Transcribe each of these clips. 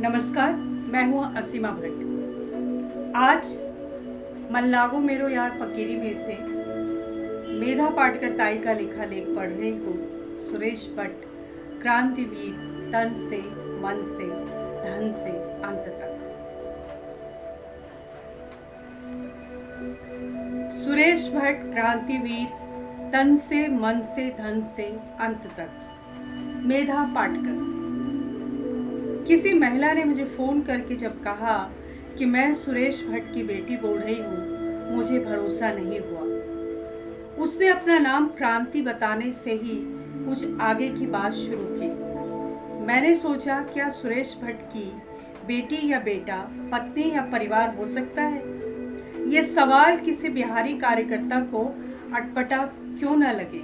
नमस्कार, मैं हूँ असीमा भट्ट। आज मन लागो मेरो यार फकीरी में से मेधा पाटकर ताई का लिखा लेख पढ़ रही हूँ। सुरेश भट्ट, क्रांतिवीर, तन से, मन से, धन से, अंत तक। सुरेश भट्ट, क्रांतिवीर, तन से, मन से, धन से, अंत तक। मेधा पाटकर। किसी महिला ने मुझे फ़ोन करके जब कहा कि मैं सुरेश भट्ट की बेटी बोल रही हूँ, मुझे भरोसा नहीं हुआ। उसने अपना नाम क्रांति बताने से ही कुछ आगे की बात शुरू की। मैंने सोचा, क्या सुरेश भट्ट की बेटी या बेटा, पत्नी या परिवार हो सकता है? ये सवाल किसी बिहारी कार्यकर्ता को अटपटा क्यों न लगे?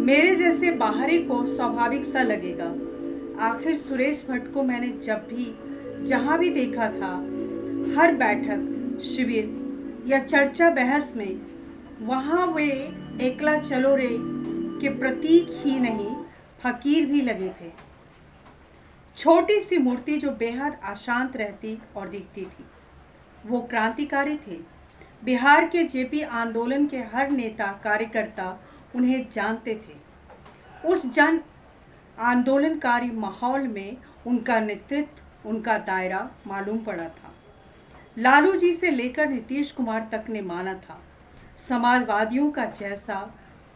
मेरे जैसे बाहरी को स्वाभाविक सा लगेगा। आखिर सुरेश भट्ट को मैंने जब भी जहाँ भी देखा था, हर बैठक, शिविर या चर्चा बहस में, वहाँ वे एकला चलो रे के प्रतीक ही नहीं, फकीर भी लगे थे। छोटी सी मूर्ति जो बेहद अशांत रहती और दिखती थी। वो क्रांतिकारी थे। बिहार के जेपी आंदोलन के हर नेता कार्यकर्ता उन्हें जानते थे। उस जन आंदोलनकारी माहौल में उनका नेतृत्व, उनका दायरा मालूम पड़ा था। लालू जी से लेकर नीतीश कुमार तक ने माना था। समाजवादियों का जैसा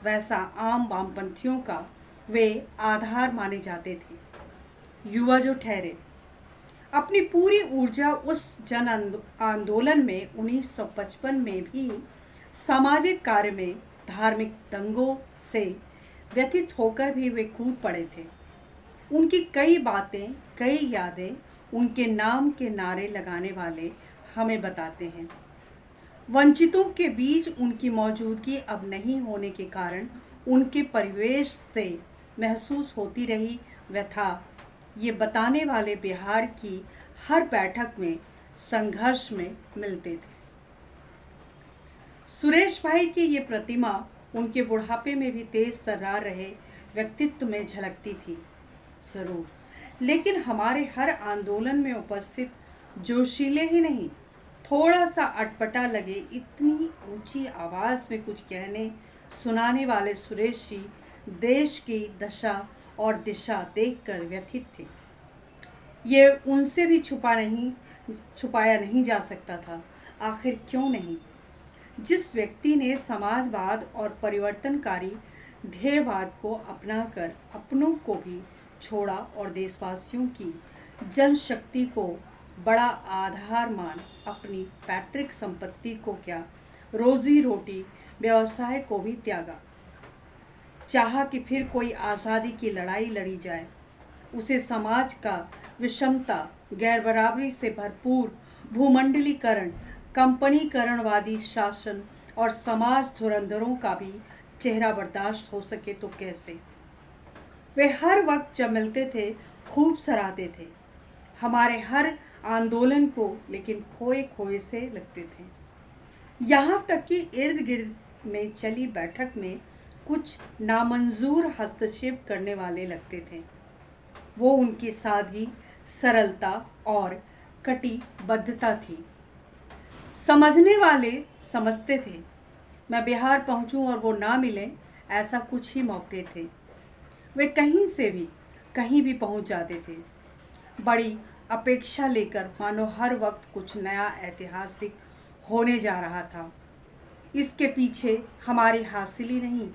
वैसा आम वामपंथियों का वे आधार माने जाते थे। युवा जो ठहरे, अपनी पूरी ऊर्जा उस जन आंदोलन में 1955 में भी सामाजिक कार्य में, धार्मिक दंगों से व्यथित होकर भी वे कूद पड़े थे। उनकी कई बातें, कई यादें उनके नाम के नारे लगाने वाले हमें बताते हैं। वंचितों के बीच उनकी मौजूदगी अब नहीं होने के कारण उनके परिवेश से महसूस होती रही व्यथा, ये बताने वाले बिहार की हर बैठक में, संघर्ष में मिलते थे। सुरेश भाई की ये प्रतिमा उनके बुढ़ापे में भी तेज तर्रार रहे व्यक्तित्व में झलकती थी जरूर, लेकिन हमारे हर आंदोलन में उपस्थित जोशीले ही नहीं, थोड़ा सा अटपटा लगे, इतनी ऊंची आवाज में कुछ कहने सुनाने वाले सुरेश जी देश की दशा और दिशा देखकर व्यथित थे। ये उनसे भी छुपाया नहीं जा सकता था। आखिर क्यों नहीं? जिस व्यक्ति ने समाजवाद और परिवर्तनकारी ध्येयवाद को अपनाकर अपनों को भी छोड़ा और देशवासियों की जनशक्ति को बड़ा आधार मान अपनी पैतृक संपत्ति को क्या, रोजी रोटी, व्यवसाय को भी त्यागा, चाहा कि फिर कोई आज़ादी की लड़ाई लड़ी जाए। उसे समाज का विषमता, गैर बराबरी से भरपूर भूमंडलीकरण, कंपनीकरणवादी शासन और समाज धुरंधरों का भी चेहरा बर्दाश्त हो सके तो कैसे? वे हर वक्त जब मिलते थे खूब सराहते थे हमारे हर आंदोलन को, लेकिन खोए खोए से लगते थे। यहाँ तक कि इर्द गिर्द में चली बैठक में कुछ नामंजूर हस्तक्षेप करने वाले लगते थे। वो उनकी सादगी, सरलता और कटिबद्धता थी। समझने वाले समझते थे। मैं बिहार पहुंचूं और वो ना मिलें, ऐसा कुछ ही मौके थे। वे कहीं से भी कहीं भी पहुंच जाते थे, बड़ी अपेक्षा लेकर, मानो हर वक्त कुछ नया ऐतिहासिक होने जा रहा था। इसके पीछे हमारी हासिली नहीं,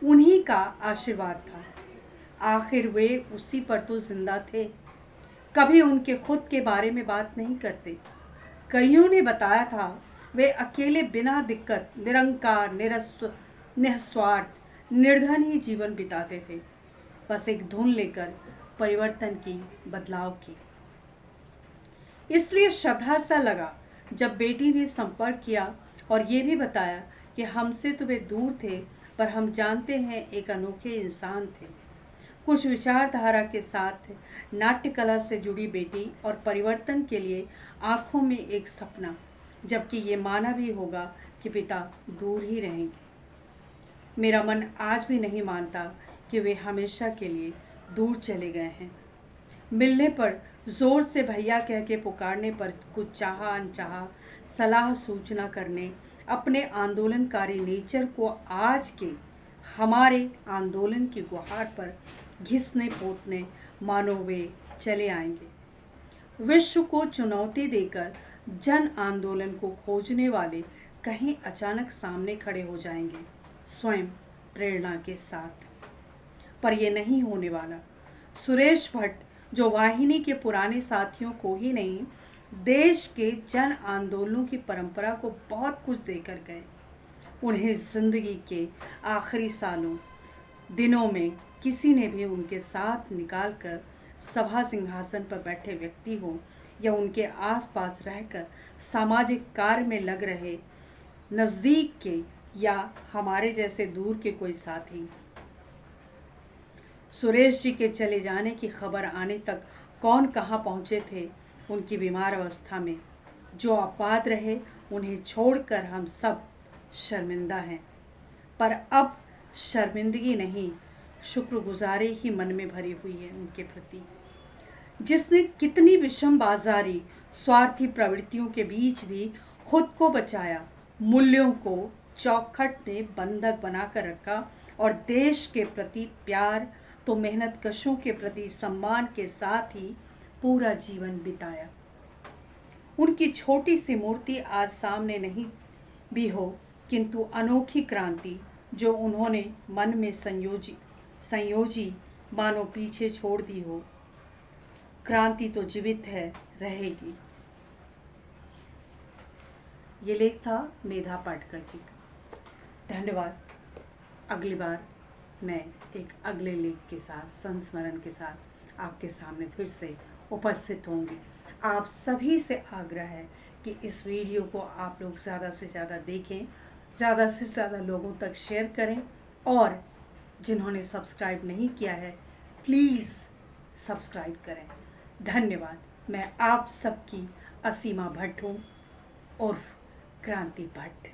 उन्हीं का आशीर्वाद था। आखिर वे उसी पर तो जिंदा थे। कभी उनके खुद के बारे में बात नहीं करते। कईयों ने बताया था वे अकेले बिना दिक्कत, निरंकार, निस्वार्थ, निर्धन ही जीवन बिताते थे, बस एक धुन लेकर परिवर्तन की, बदलाव की। इसलिए श्रद्धा सा लगा जब बेटी ने संपर्क किया और ये भी बताया कि हमसे तो वे दूर थे, पर हम जानते हैं एक अनोखे इंसान थे, कुछ विचारधारा के साथ, नाट्य कला से जुड़ी बेटी और परिवर्तन के लिए आंखों में एक सपना, जबकि ये माना भी होगा कि पिता दूर ही रहेंगे। मेरा मन आज भी नहीं मानता कि वे हमेशा के लिए दूर चले गए हैं। मिलने पर ज़ोर से भैया कह के पुकारने पर कुछ चाहा अनचाहा सलाह सूचना करने, अपने आंदोलनकारी नेचर को आज के हमारे आंदोलन की गुहार पर घिसने पोतने मानो वे चले आएंगे। विश्व को चुनौती देकर जन आंदोलन को खोजने वाले कहीं अचानक सामने खड़े हो जाएंगे स्वयं प्रेरणा के साथ। पर यह नहीं होने वाला। सुरेश भट्ट जो वाहिनी के पुराने साथियों को ही नहीं, देश के जन आंदोलनों की परंपरा को बहुत कुछ देकर गए, उन्हें जिंदगी के आखिरी सालों दिनों में किसी ने भी उनके साथ निकाल कर सभा सिंहासन पर बैठे व्यक्ति हो या उनके आसपास रहकर सामाजिक कार्य में लग रहे नज़दीक के या हमारे जैसे दूर के कोई साथी। सुरेश जी के चले जाने की खबर आने तक कौन कहाँ पहुँचे थे उनकी बीमार अवस्था में। जो अपवाद रहे उन्हें छोड़कर हम सब शर्मिंदा हैं, पर अब शर्मिंदगी नहीं, शुक्रगुजारी ही मन में भरी हुई है उनके प्रति, जिसने कितनी विषम बाजारी स्वार्थी प्रवृत्तियों के बीच भी खुद को बचाया, मूल्यों को चौखट ने बंधक बनाकर रखा और देश के प्रति प्यार तो मेहनत कशों के प्रति सम्मान के साथ ही पूरा जीवन बिताया। उनकी छोटी सी मूर्ति आज सामने नहीं भी हो, किंतु अनोखी क्रांति जो उन्होंने मन में संयोजी मानो पीछे छोड़ दी हो, क्रांति तो जीवित है, रहेगी। ये लेख था मेधा पाटकर जी का। धन्यवाद। अगली बार मैं एक अगले लेख के साथ, संस्मरण के साथ आपके सामने फिर से उपस्थित होंगी। आप सभी से आग्रह है कि इस वीडियो को आप लोग ज़्यादा से ज़्यादा देखें, ज़्यादा से ज़्यादा लोगों तक शेयर करें, और जिन्होंने सब्सक्राइब नहीं किया है प्लीज़ सब्सक्राइब करें। धन्यवाद। मैं आप सबकी असीमा भट्ट हूँ उर्फ क्रांति भट्ट।